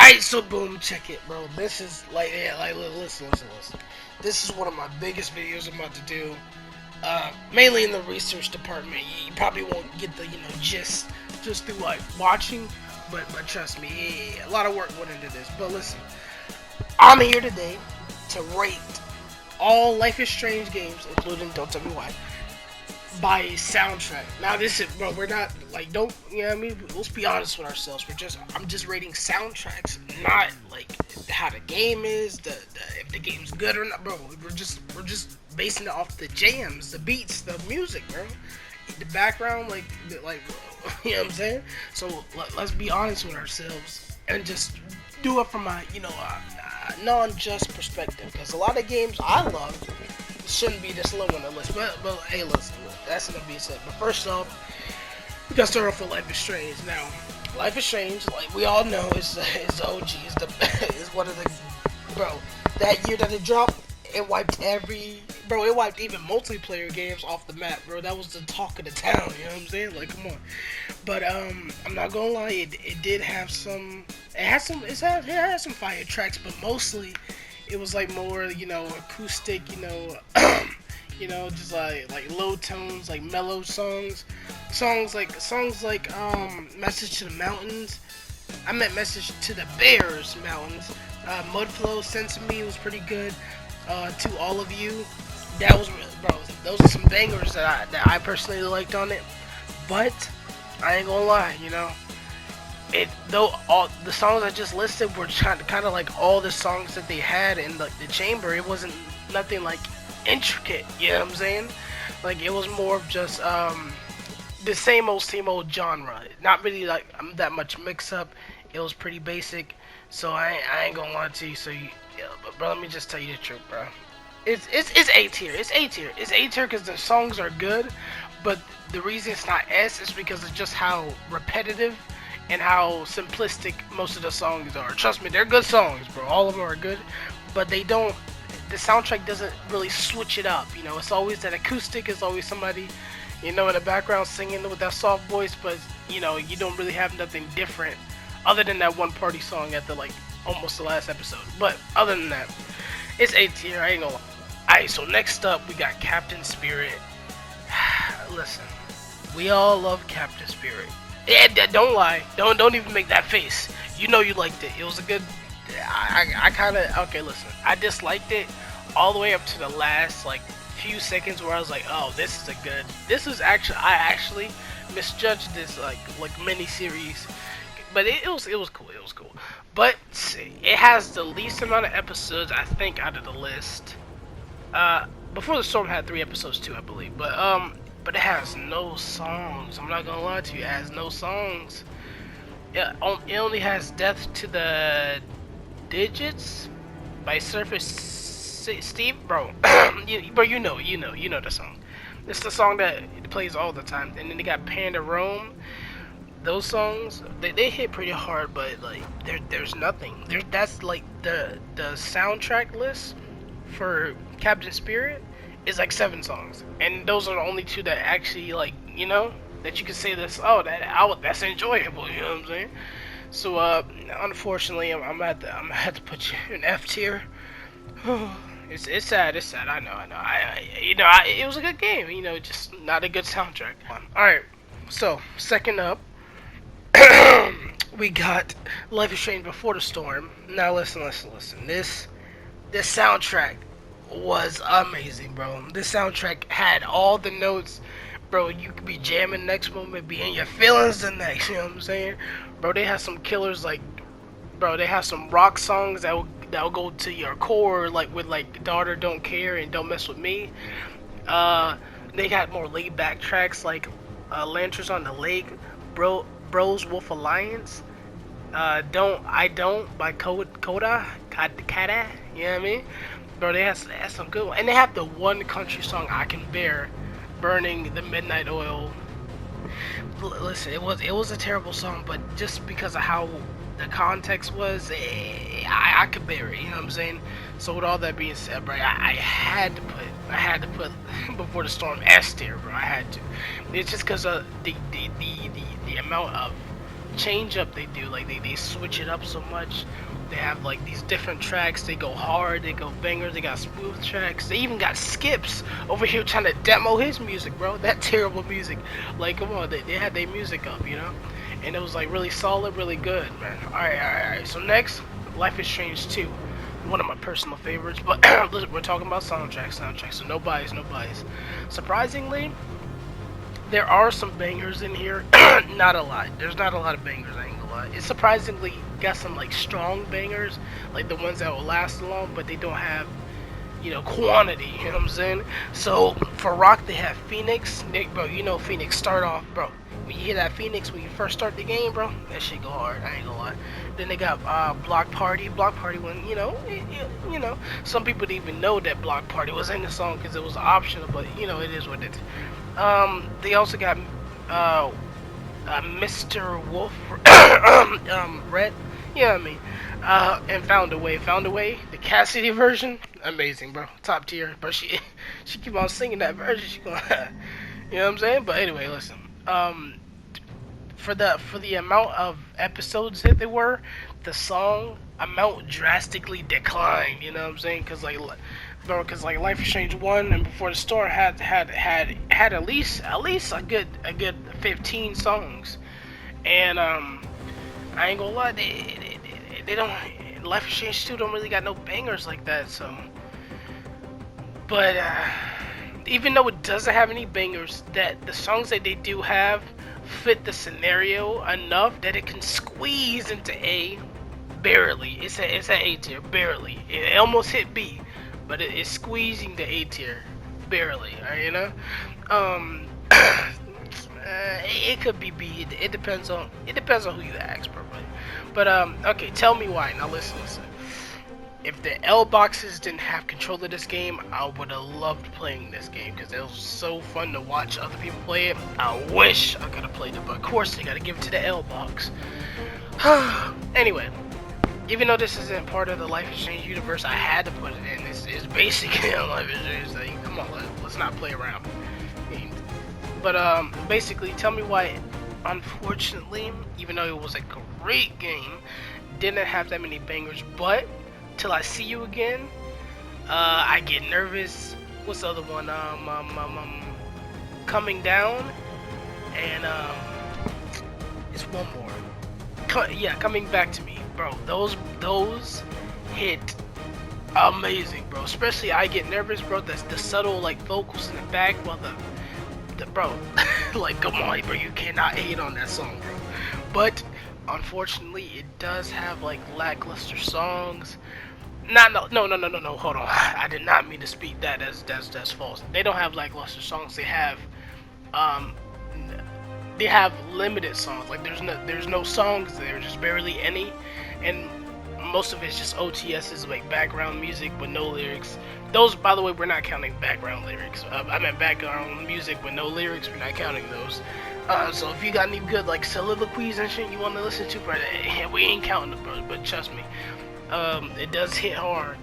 Alright, so boom, check it, bro. This is like, yeah, like, listen. This is one of my biggest videos I'm about to do. Mainly in the research department. You probably won't get the, gist just through like watching, but trust me, a lot of work went into this. But listen, I'm here today to rate all Life is Strange games, including Don't Tell Me Why, by soundtrack. Now this is, bro, we're not like, don't, you know what I mean? Let's be honest with ourselves. I'm just rating soundtracks, not like how the game is, the if the game's good or not, bro. We're just basing it off the jams, the beats, the music, bro. The background, like, bro, you know what I'm saying? So let's be honest with ourselves and just do it from a, non-just perspective. Because a lot of games I love shouldn't be this low on the list. But hey, listen, that's gonna be said. But first off, we gotta start off with Life is Strange. Now, Life is Strange, like we all know, is the OG, is one of the, bro. That year that it dropped, it wiped it wiped even multiplayer games off the map, bro. That was the talk of the town. You know what I'm saying? Like, come on. But I'm not gonna lie, it did have some. It had some fire tracks, but mostly it was like more, acoustic, just like low tones, like mellow songs like Message to the Mountains. I meant Message to the Bears Mountains. Mudflow, Sense of Me was pretty good. To All of You, that was, bro. Those are some bangers that I personally liked on it. But I ain't gonna lie, all the songs I just listed were kind of like all the songs that they had in the chamber. It wasn't nothing like intricate, you know what I'm saying? Like, it was more of just the same old genre. Not really like that much mix up. It was pretty basic. So I ain't gonna lie to you. But bro, let me just tell you the truth, bro. It's A tier. It's A tier. It's A tier because the songs are good, but the reason it's not S is because of just how repetitive and how simplistic most of the songs are. Trust me, they're good songs, bro. All of them are good, but they don't. The soundtrack doesn't really switch it up. It's always that acoustic. It's always somebody, in the background singing with that soft voice, but you don't really have nothing different other than that one party song at the almost the last episode. But other than that, it's A tier. I ain't gonna lie. Alright, so next up we got Captain Spirit. Listen, we all love Captain Spirit. Yeah, don't lie. Don't even make that face. You liked it. It was a good. I kind of, okay. Listen, I disliked it all the way up to the last few seconds where I was like, oh, this is a good. This is actually, I actually misjudged this mini series. But it was cool. It was cool. But it has the least amount of episodes, I think, out of the list. Before the Storm had 3 episodes too, I believe. But it has no songs. I'm not gonna lie to you. It has no songs. It only has Death to the Digits by Surface Steve, bro. you know the song. It's the song that it plays all the time. And then they got Panda Rome. Those songs, they hit pretty hard, but there's nothing. That's like the soundtrack list for Captain Spirit is 7 songs, and those are the only 2 that actually that you can say this. Oh, that's enjoyable. You know what I'm saying? So unfortunately, I'm gonna have to put you in F tier. It's sad. It's sad. I know. It was a good game. Just not a good soundtrack. All right. So second up. We got Life is Strange Before the Storm. Now listen. This soundtrack was amazing, bro. This soundtrack had all the notes, bro. You could be jamming next moment, be in your feelings the next. You know what I'm saying, bro? They have some killers bro. They have some rock songs that will go to your core, with Daughter Don't Care and Don't Mess With Me. They got more laid back tracks Lanterns on the Lake, Bros Wolf Alliance, Don't by Koda, you know what I mean? Bro, they have some good ones. And they have the one country song I Can Bear, Burning the Midnight Oil. Listen, it was a terrible song, but just because of how the context was, I could bear it, you know what I'm saying? So with all that being said, bro, I had to put Before the Storm S tier, bro. I had to. It's just because of the amount of change up they do. Like they switch it up so much. They have like these different tracks. They go hard, they go bangers, they got smooth tracks. They even got skips over here trying to demo his music, bro. That terrible music. Like, come on, they had their music up, you know? And it was like really solid, really good, man. Alright. So next, Life is Strange 2. One of my personal favorites, but we're talking about soundtracks. So no bias. Surprisingly, there are some bangers in here. Not a lot. There's not a lot of bangers, I ain't gonna lie. It's surprisingly got some like strong bangers, like the ones that will last long, but they don't have, you know, quantity, you know what I'm saying? So for rock they have Phoenix. Bro, you know Phoenix start off, bro. When you hear that Phoenix when you first start the game, bro, that shit go hard, I ain't gonna lie. Then they got Block Party when, you know, you know, some people didn't even know that Block Party was in the song because it was optional, but you know, it is what it is. They also got Mr. Wolf, Red, you know what I mean, and Found a Way, the Cassidy version, amazing, bro, top tier. But she keep on singing that version, she going, you know what I'm saying? But anyway, listen, for the amount of episodes that there were, the song amount drastically declined, you know what I'm saying? Because like Life is Strange 1 and Before the Storm had at least a good 15 songs, and I ain't gonna lie, they don't, Life is Strange 2 don't really got no bangers like that. So, but even though it doesn't have any bangers, that the songs that they do have fit the scenario enough that it can squeeze into A, barely. It's a A tier, barely. It almost hit B, but it's squeezing the A tier, barely. You know, it could be B. It depends on who you ask, probably. But okay, tell me why. Now listen. If the L boxes didn't have control of this game, I would have loved playing this game because it was so fun to watch other people play it. I wish I could have played it, but of course they gotta give it to the L box. Anyway, even though this isn't part of the Life is Strange universe, I had to put it in. It's basically a Life is Strange thing. Come on, let's not play around. But basically, tell me why. Unfortunately, even though it was a great game, didn't have that many bangers. But Till I See You Again, I Get Nervous. What's the other one? Coming Down, and it's one more. Yeah, Coming Back to Me, bro. Those hit amazing, bro. Especially I Get Nervous, bro. That's the subtle like vocals in the back, while the bro, like, come on, bro. You cannot hate on that song, bro. But unfortunately, it does have like lackluster songs. No, hold on. I did not mean to speak that. That's false. They don't have lackluster songs. They have limited songs. Like there's no songs there, just barely any, and most of it's just OTSs, like background music with no lyrics. Those, by the way, we're not counting background lyrics. I meant background music with no lyrics. We're not counting those. So if you got any good like soliloquies and shit you want to listen to, bro, we ain't counting them, bro. But trust me. It does hit hard,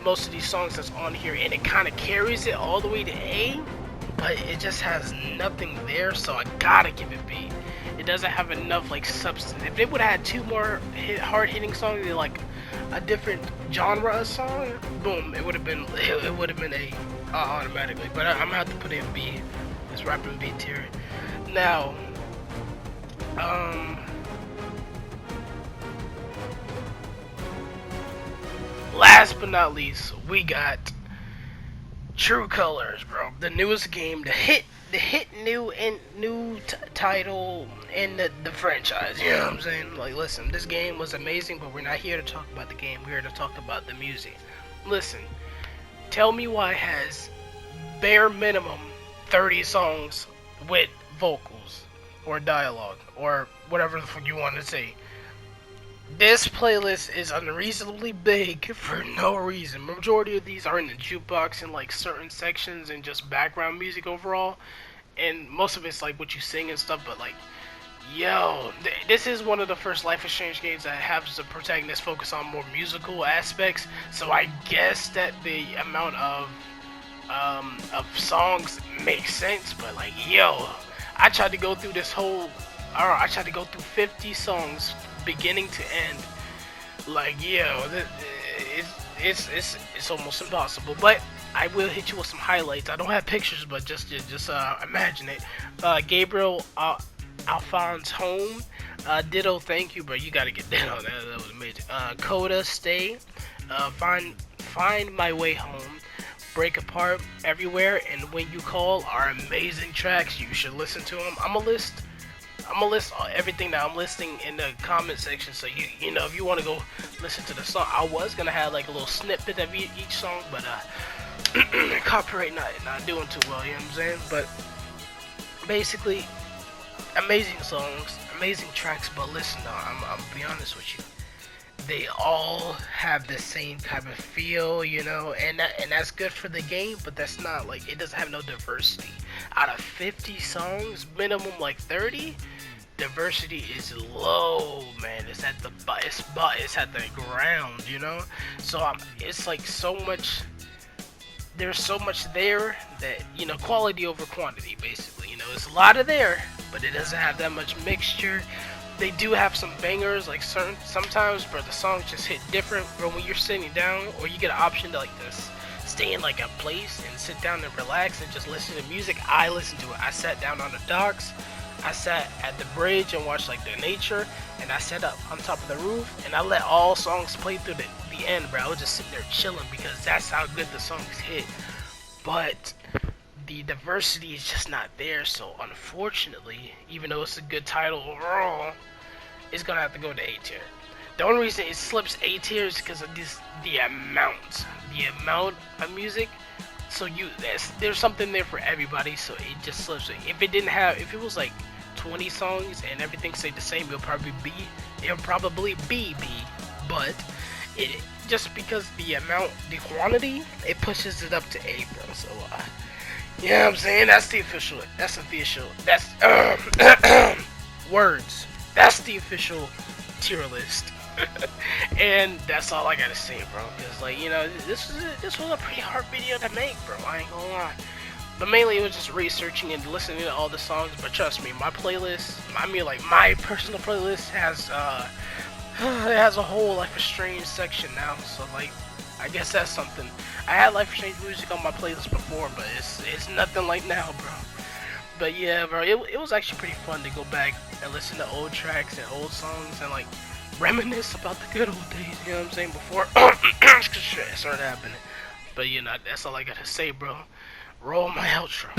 most of these songs that's on here, and it kind of carries it all the way to A, but it just has nothing there, so I gotta give it B. It doesn't have enough like substance. If they would have had two more hard-hitting songs, like a different genre of song, boom, it would have been A automatically. But I'm gonna have to put it in B. It's rapping B tier. Now, last but not least, we got True Colors, bro. The newest game, the hit new title in the franchise. You know what I'm saying? Like, listen, this game was amazing, but we're not here to talk about the game. We're here to talk about the music. Listen, tell me why it has bare minimum 30 songs with vocals or dialogue or whatever the fuck you want to say. This playlist is unreasonably big for no reason. Majority of these are in the jukebox and like certain sections and just background music overall, and most of it's like what you sing and stuff. But like, yo, this is one of the first Life is Strange games that has the protagonist focus on more musical aspects. So I guess that the amount of songs makes sense. But like, yo, I tried to go through this whole Alright, I tried to go through 50 songs, beginning to end. Like, yeah, it's almost impossible. But I will hit you with some highlights. I don't have pictures, but just imagine it. Gabriel Alphonse Home. Ditto, thank you, bro. You gotta get Ditto. That was amazing. Koda, stay. Find my way home. Break apart everywhere, and when you call are amazing tracks. You should listen to them. I'm gonna list everything that I'm listing in the comment section, so you know if you want to go listen to the song. I was gonna have like a little snippet of each song, but copyright not doing too well. You know what I'm saying? But basically, amazing songs, amazing tracks. But listen, though, I'm be honest with you. They all have the same type of feel, you know, and that's good for the game, but that's not like, it doesn't have no diversity. Out of 50 songs, minimum like 30, diversity is low, man. It's at the it's at the ground, you know. So it's like so much. There's so much there that, you know, quality over quantity, basically. You know, it's a lot of there, but it doesn't have that much mixture. They do have some bangers, like sometimes, but the songs just hit different. But when you're sitting down, or you get an option to like this, stay in like a place and sit down and relax and just listen to music. I listened to it. I sat down on the docks, I sat at the bridge and watched like the nature, and I sat up on top of the roof and I let all songs play through the end, bro. I was just sitting there chilling because that's how good the songs hit. But the diversity is just not there, so unfortunately, even though it's a good title overall, it's gonna have to go to A tier. The only reason it slips A tier is because of the amount of music. So there's something there for everybody, so it just slips. If it was like 20 songs and everything stayed the same, it'll probably be B. But it just because the quantity, it pushes it up to A, bro. So you know what I'm saying? That's words. That's the official tier list. And that's all I gotta say, bro. Cause like, you know, this was a pretty hard video to make, bro. I ain't gonna lie. But mainly it was just researching and listening to all the songs. But trust me, my playlist, my personal playlist has it has a whole Life is Strange section now. So like, I guess that's something. I had Life is Strange music on my playlist before, but it's nothing like now, bro. But yeah, bro, it was actually pretty fun to go back and listen to old tracks and old songs and like reminisce about the good old days, you know what I'm saying, before shit started happening. But you know, that's all I gotta say, bro. Roll my outro.